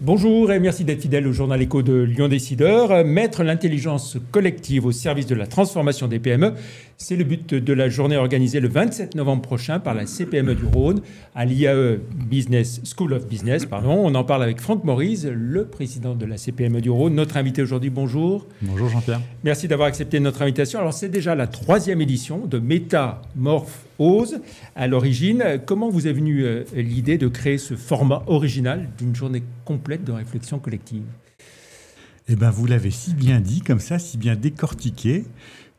Bonjour et merci d'être fidèle au journal Écho de Lyon Décideur. Mettre l'intelligence collective au service de la transformation des PME, c'est le but de la journée organisée le 27 novembre prochain par la CPME du Rhône à l'IAE Business School of Business. On en parle avec Franck Maurice, le président de la CPME du Rhône, notre invité aujourd'hui. Bonjour. Bonjour Jean-Pierre. Merci d'avoir accepté notre invitation. Alors c'est déjà la 3e édition de Métamorphose. À l'origine, comment vous est venue l'idée de créer ce format original d'une journée complète de réflexion collective? Eh bien, vous l'avez si bien dit, comme ça, si bien décortiqué,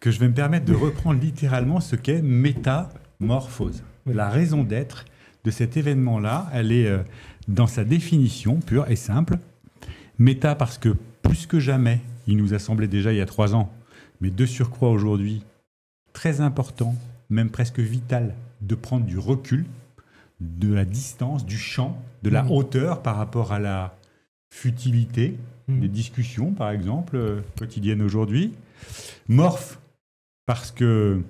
que je vais me permettre de reprendre littéralement ce qu'est métamorphose. La raison d'être de cet événement-là, elle est dans sa définition pure et simple. Méta parce que plus que jamais, il nous a semblé déjà il y a 3 ans, mais de surcroît aujourd'hui, très important, même presque vital, de prendre du recul, de la distance, du champ, de la hauteur par rapport à la futilité des discussions, par exemple, quotidiennes aujourd'hui. Morph, parce que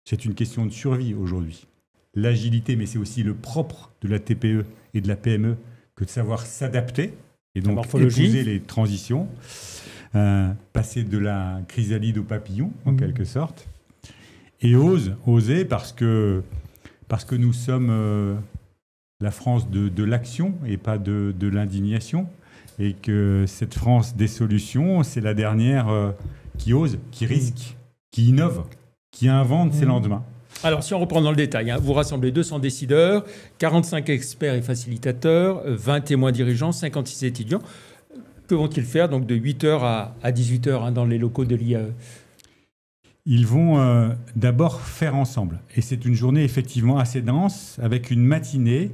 c'est une question de survie aujourd'hui. L'agilité, mais c'est aussi le propre de la TPE et de la PME que de savoir s'adapter et donc épouser les transitions, passer de la chrysalide au papillon, en quelque sorte. Et oser parce que nous sommes la France de l'action et pas de l'indignation. Et que cette France des solutions, c'est la dernière qui ose, qui risque, qui innove, qui invente ses lendemains. Alors, si on reprend dans le détail, vous rassemblez 200 décideurs, 45 experts et facilitateurs, 20 témoins dirigeants, 56 étudiants. Que vont-ils faire donc de 8h à 18h dans les locaux de l'IAE? Ils vont d'abord faire ensemble. Et c'est une journée effectivement assez dense, avec une matinée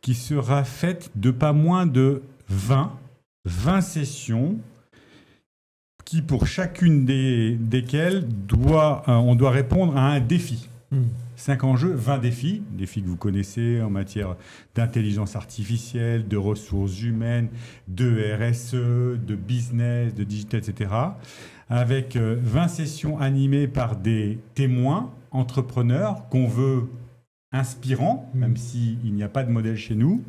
qui sera faite de pas moins de 20 sessions qui, pour chacune desquelles, on doit répondre à un défi. 5 enjeux, 20 défis que vous connaissez en matière d'intelligence artificielle, de ressources humaines, de RSE, de business, de digital, etc. Avec 20 sessions animées par des témoins, entrepreneurs, qu'on veut inspirants, même s'il n'y a pas de modèle chez nous,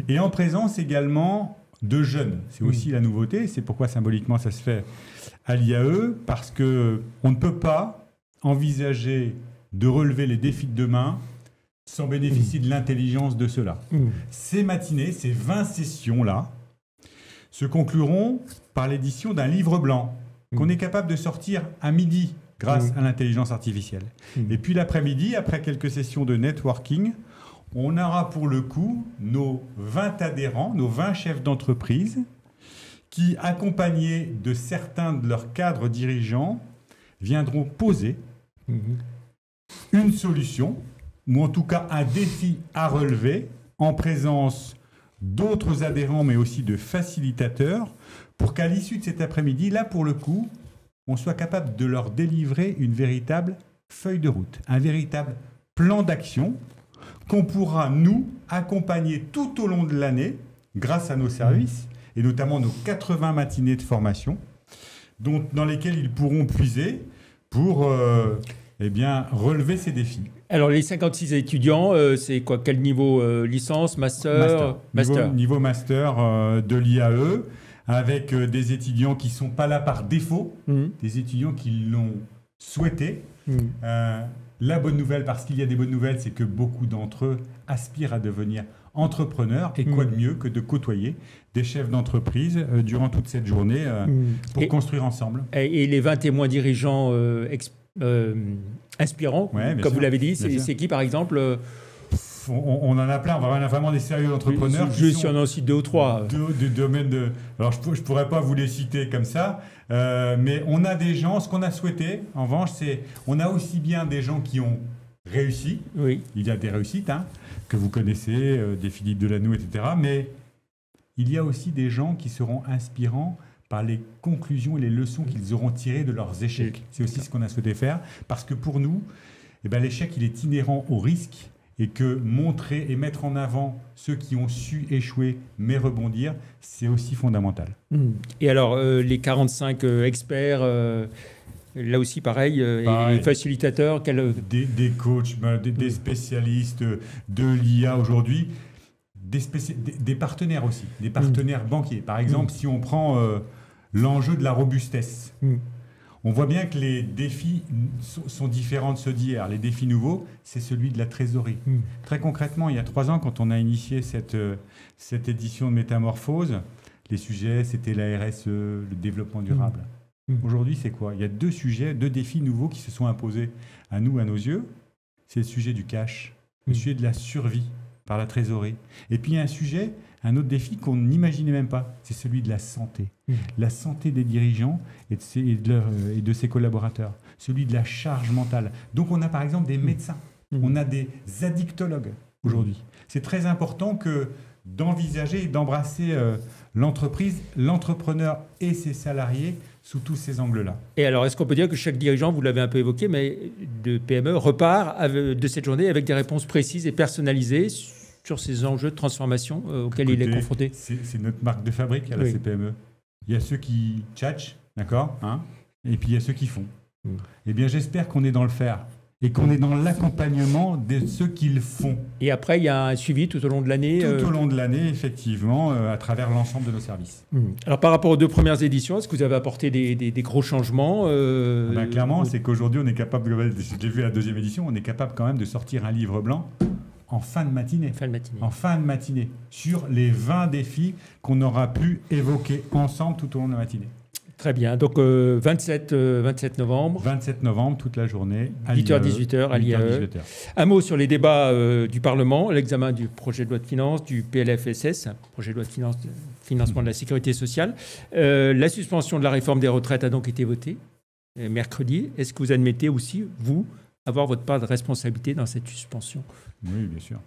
et en présence également de jeunes. C'est aussi la nouveauté, c'est pourquoi symboliquement ça se fait à l'IAE, parce qu'on ne peut pas envisager de relever les défis de demain sans bénéficier de l'intelligence de ceux-là. Ces matinées, ces 20 sessions-là, se concluront par l'édition d'un livre blanc qu'on est capable de sortir à midi grâce à l'intelligence artificielle. Et puis l'après-midi, après quelques sessions de networking, on aura pour le coup nos 20 adhérents, nos 20 chefs d'entreprise qui, accompagnés de certains de leurs cadres dirigeants, viendront poser une solution, ou en tout cas un défi à relever, en présence d'autres adhérents, mais aussi de facilitateurs, pour qu'à l'issue de cet après-midi, là pour le coup, on soit capable de leur délivrer une véritable feuille de route, un véritable plan d'action qu'on pourra, nous, accompagner tout au long de l'année grâce à nos services, et notamment nos 80 matinées de formation, dans lesquelles ils pourront puiser pour relever ces défis. Alors, les 56 étudiants, c'est quoi? Quel niveau? Licence, master? Niveau master de l'IAE, avec des étudiants qui ne sont pas là par défaut, des étudiants qui l'ont souhaité. La bonne nouvelle, parce qu'il y a des bonnes nouvelles, c'est que beaucoup d'entre eux aspirent à devenir entrepreneurs. Et quoi de mieux que de côtoyer des chefs d'entreprise durant toute cette journée pour construire ensemble. Et les 20 témoins dirigeants inspirants, comme vous l'avez dit, c'est qui par exemple? On en a plein, on a vraiment des sérieux entrepreneurs. Juste si on en cite 2 ou 3. Du domaine de... Alors, je ne pourrais pas vous les citer comme ça, mais on a des gens, ce qu'on a souhaité, en revanche, c'est... On a aussi bien des gens qui ont réussi, il y a des réussites, que vous connaissez, des Philippe Delanoux, etc., mais il y a aussi des gens qui seront inspirants par les conclusions et les leçons qu'ils auront tirées de leurs échecs. C'est aussi ce qu'on a souhaité faire, parce que pour nous, l'échec, il est inhérent au risque, et que montrer et mettre en avant ceux qui ont su échouer mais rebondir, c'est aussi fondamental. Et alors, les 45 experts, là aussi pareil, les facilitateurs des coachs, des spécialistes de l'IA aujourd'hui, des partenaires aussi, des partenaires banquiers. Par exemple, si on prend l'enjeu de la robustesse, on voit bien que les défis sont différents de ceux d'hier. Les défis nouveaux, c'est celui de la trésorerie. Très concrètement, il y a 3 ans, quand on a initié cette édition de Métamorphose, les sujets, c'était la RSE, le développement durable. Aujourd'hui, c'est quoi? Il y a 2 sujets, 2 défis nouveaux qui se sont imposés à nous, à nos yeux. C'est le sujet du cash, le sujet de la survie par la trésorerie. Et puis, il y a un autre défi qu'on n'imaginait même pas, c'est celui de la santé. La santé des dirigeants et de ses collaborateurs. Celui de la charge mentale. Donc, on a par exemple des médecins, on a des addictologues aujourd'hui. C'est très important d'envisager et d'embrasser l'entreprise, l'entrepreneur et ses salariés sous tous ces angles-là. Et alors, est-ce qu'on peut dire que chaque dirigeant, vous l'avez un peu évoqué, mais de PME repart de cette journée avec des réponses précises et personnalisées sur ces enjeux de transformation auxquels il est confronté? C'est notre marque de fabrique à la CPME. Il y a ceux qui tchatchent, d'accord, hein, et puis il y a ceux qui font. Eh bien, j'espère qu'on est dans le faire et qu'on est dans l'accompagnement de ceux qui le font. Et après, il y a un suivi tout au long de l'année. Tout au long de l'année, effectivement, à travers l'ensemble de nos services. Alors, par rapport aux 2 premières éditions, est-ce que vous avez apporté des gros changements Clairement, c'est qu'aujourd'hui, on est capable, j'ai vu la 2e édition, on est capable quand même de sortir un livre blanc en fin de matinée. En fin de matinée. Sur les 20 défis qu'on aura pu évoquer ensemble tout au long de la matinée. Très bien. Donc, 27 novembre. 27 novembre, toute la journée. 8h-18h à l'IAE. Un mot sur les débats du Parlement, l'examen du projet de loi de finances, du PLFSS, projet de loi de financement de la sécurité sociale. La suspension de la réforme des retraites a donc été votée mercredi. Est-ce que vous admettez aussi, vous, avoir votre part de responsabilité dans cette suspension? Oui, bien sûr.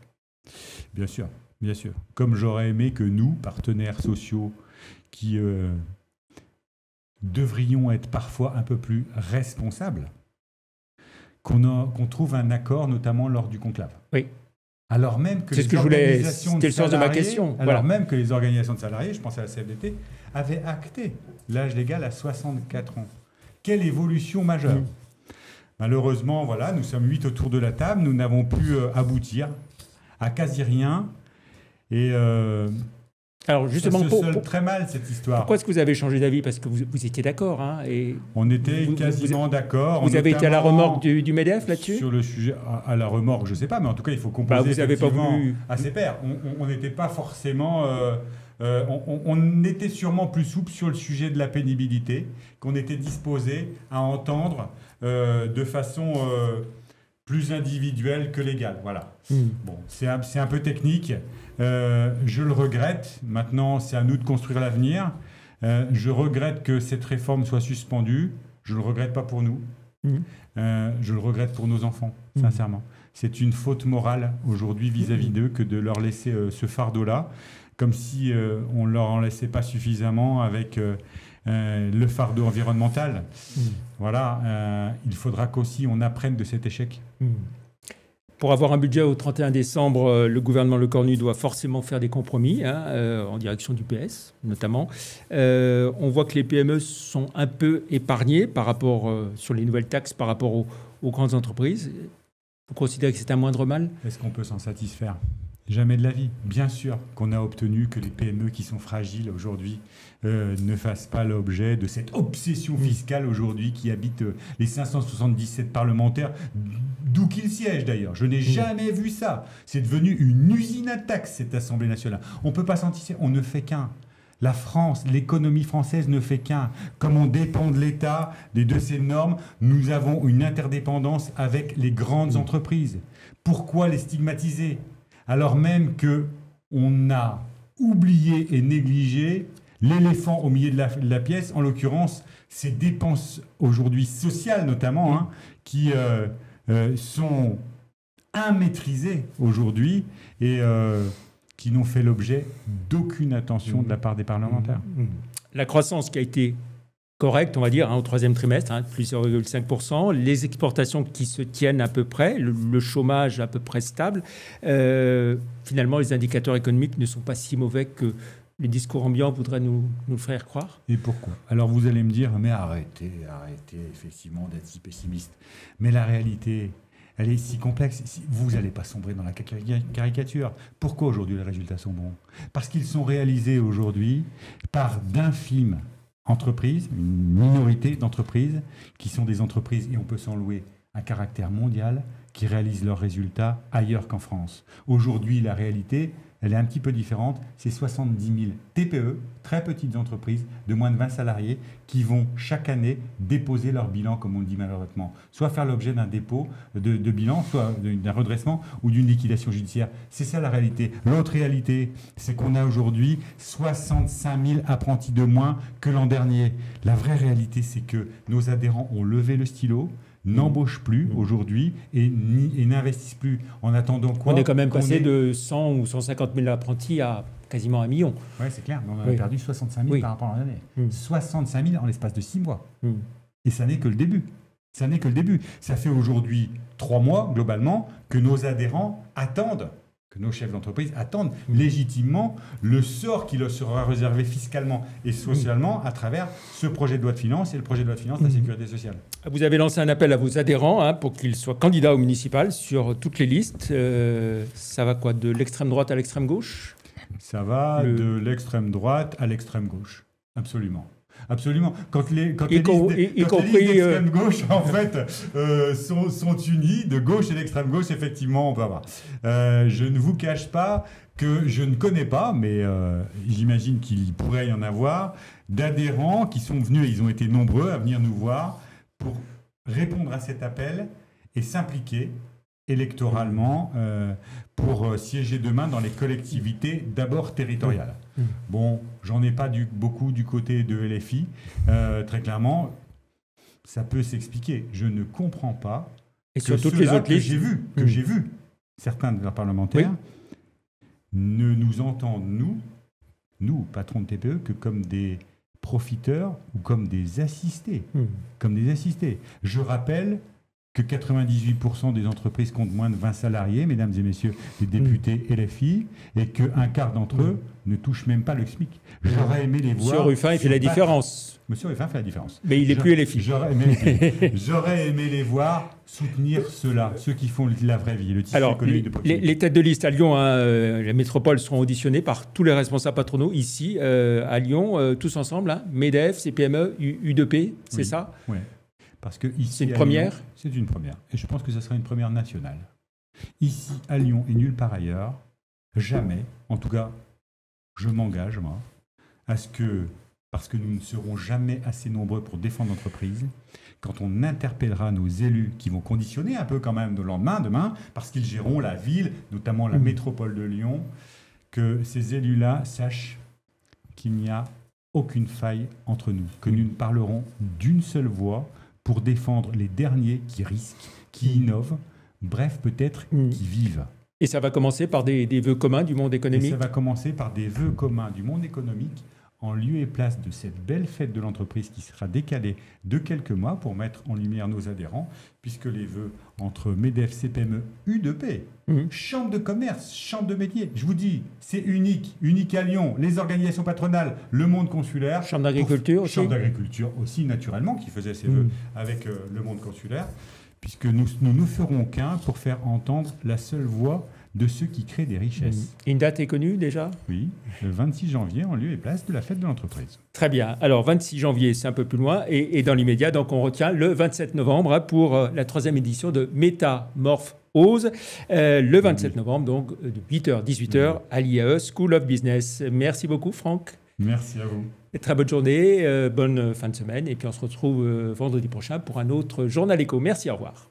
Bien sûr, bien sûr. Comme j'aurais aimé que nous, partenaires sociaux, qui devrions être parfois un peu plus responsables, qu'on trouve un accord, notamment lors du conclave. Oui. Alors même que c'était le sens de ma question. Alors même que les organisations de salariés, je pense à la CFDT, avaient acté l'âge légal à 64 ans. Quelle évolution majeure. Malheureusement, voilà, nous sommes 8 autour de la table, nous n'avons pu aboutir à quasi rien. Et alors justement, ça se solde très mal cette histoire. Pourquoi est-ce que vous avez changé d'avis? Parce que vous étiez d'accord. Hein, et on était quasiment d'accord. Vous avez été à la remorque du MEDEF là-dessus? Sur le sujet, à la remorque, je ne sais pas, mais en tout cas, il faut composer vous avez pas voulu... à ses pairs. On n'était pas forcément... on était sûrement plus souple sur le sujet de la pénibilité, qu'on était disposé à entendre de façon plus individuelle que légale. Voilà. Bon, c'est un peu technique. Je le regrette. Maintenant, c'est à nous de construire l'avenir. Je regrette que cette réforme soit suspendue. Je ne le regrette pas pour nous. Je le regrette pour nos enfants, sincèrement. C'est une faute morale aujourd'hui vis-à-vis d'eux que de leur laisser ce fardeau-là, comme si on ne leur en laissait pas suffisamment avec le fardeau environnemental. Voilà, il faudra qu'aussi on apprenne de cet échec. Pour avoir un budget au 31 décembre, le gouvernement Lecornu doit forcément faire des compromis, en direction du PS notamment. On voit que les PME sont un peu épargnées par rapport, sur les nouvelles taxes par rapport aux grandes entreprises. Vous considérez que c'est un moindre mal? Est-ce qu'on peut s'en satisfaire? Jamais de la vie. Bien sûr qu'on a obtenu que les PME qui sont fragiles aujourd'hui ne fassent pas l'objet de cette obsession fiscale aujourd'hui qui habite les 577 parlementaires, d'où qu'ils siègent d'ailleurs. Je n'ai jamais vu ça. C'est devenu une usine à taxes, cette Assemblée nationale. On ne peut pas s'en tisser. On ne fait qu'un. La France, l'économie française ne fait qu'un. Comme on dépend de l'État, de ses normes, nous avons une interdépendance avec les grandes entreprises. Pourquoi les stigmatiser ? Alors même qu'on a oublié et négligé l'éléphant au milieu de la pièce, en l'occurrence ces dépenses aujourd'hui sociales notamment, qui sont immaîtrisées aujourd'hui et qui n'ont fait l'objet d'aucune attention de la part des parlementaires. La croissance qui a été correcte, on va dire, au troisième trimestre, plus 0,5%. Les exportations qui se tiennent à peu près, le chômage à peu près stable. Finalement, les indicateurs économiques ne sont pas si mauvais que le discours ambiant voudrait nous faire croire. Et pourquoi? Alors vous allez me dire, mais arrêtez effectivement d'être si pessimiste. Mais la réalité, elle est si complexe. Vous n'allez pas sombrer dans la caricature. Pourquoi aujourd'hui les résultats sont bons? Parce qu'ils sont réalisés aujourd'hui par d'infimes entreprises, une minorité d'entreprises, qui sont des entreprises, et on peut s'en louer, un caractère mondial, qui réalisent leurs résultats ailleurs qu'en France. Aujourd'hui, la réalité, elle est un petit peu différente. C'est 70 000 TPE, très petites entreprises de moins de 20 salariés, qui vont chaque année déposer leur bilan, comme on le dit malheureusement, soit faire l'objet d'un dépôt de bilan, soit d'un redressement ou d'une liquidation judiciaire. C'est ça la réalité. L'autre réalité, c'est qu'on a aujourd'hui 65 000 apprentis de moins que l'an dernier. La vraie réalité, c'est que nos adhérents ont levé le stylo, n'embauchent plus aujourd'hui et n'investissent plus en attendant quoi? On est quand même passé de 100 ou 150 000 apprentis à quasiment 1 million. Oui, c'est clair, mais on a perdu 65 000 par rapport à l'année. 65 000 en l'espace de 6 mois. Et ça n'est que le début. Ça n'est que le début. Ça fait aujourd'hui 3 mois, globalement, que nos adhérents attendent, que nos chefs d'entreprise attendent légitimement le sort qui leur sera réservé fiscalement et socialement à travers ce projet de loi de finances et le projet de loi de finances de la sécurité sociale. Vous avez lancé un appel à vos adhérents pour qu'ils soient candidats au municipal sur toutes les listes. Ça va quoi, de l'extrême droite à l'extrême gauche? Ça va de l'extrême droite à l'extrême gauche. Absolument. Absolument. Quand les listes d'extrême gauche, en fait, sont unies, de gauche et d'extrême gauche, effectivement, on peut avoir. Je ne vous cache pas que je ne connais pas, mais j'imagine qu'il pourrait y en avoir, d'adhérents qui sont venus, et ils ont été nombreux à venir nous voir, pour répondre à cet appel et s'impliquer électoralement pour siéger demain dans les collectivités d'abord territoriales. Bon, j'en ai pas beaucoup du côté de LFI. Très clairement, ça peut s'expliquer. Je ne comprends pas et sur toutes les autres listes que j'ai vu, certains de leurs parlementaires ne nous entendent, nous, patrons de TPE, que comme des profiteurs ou comme des assistés. Comme des assistés. Je rappelle que 98% des entreprises comptent moins de 20 salariés, mesdames et messieurs les députés LFI, et qu'un quart d'entre eux ne touchent même pas le SMIC. J'aurais aimé les voir... Monsieur Ruffin, il fait la différence. Monsieur Ruffin fait la différence. Mais il n'est plus LFI. J'aurais aimé les voir soutenir ceux-là, ceux qui font la vraie vie, le tissu économique de proximité. Les têtes de liste à Lyon, la métropole, seront auditionnées par tous les responsables patronaux ici, à Lyon, tous ensemble, MEDEF, CPME, U2P, c'est ça? Oui. Parce que ici, c'est une première? C'est une première. Et je pense que ce sera une première nationale. Ici, à Lyon et nulle part ailleurs, jamais, en tout cas, je m'engage, moi, à ce que, parce que nous ne serons jamais assez nombreux pour défendre l'entreprise, quand on interpellera nos élus qui vont conditionner un peu quand même le lendemain, demain, parce qu'ils géreront la ville, notamment la métropole de Lyon, que ces élus-là sachent qu'il n'y a aucune faille entre nous, que nous ne parlerons d'une seule voix pour défendre les derniers qui risquent, qui innovent, bref, peut-être qui vivent. Et ça va commencer par des vœux communs du monde économique? Et ça va commencer par des vœux communs du monde économique, en lieu et place de cette belle fête de l'entreprise qui sera décalée de quelques mois pour mettre en lumière nos adhérents, puisque les vœux entre MEDEF, CPME, U2P, chambre de commerce, chambre de métier, je vous dis, c'est unique à Lyon, les organisations patronales, le monde consulaire. Chambre d'agriculture aussi. Chambre d'agriculture aussi, naturellement, qui faisait ses vœux avec le monde consulaire, puisque nous ne ferons qu'un pour faire entendre la seule voix de ceux qui créent des richesses. Une date est connue déjà? Oui, le 26 janvier, en lieu et place de la fête de l'entreprise. Très bien. Alors, 26 janvier, c'est un peu plus loin. Et dans l'immédiat, donc, on retient le 27 novembre pour la 3e édition de Métamorphose. Le 27 novembre, donc, de 8h à 18h, à l'IAE School of Business. Merci beaucoup, Franck. Merci à vous. Et très bonne journée, bonne fin de semaine. Et puis, on se retrouve vendredi prochain pour un autre Journal Éco. Merci, au revoir.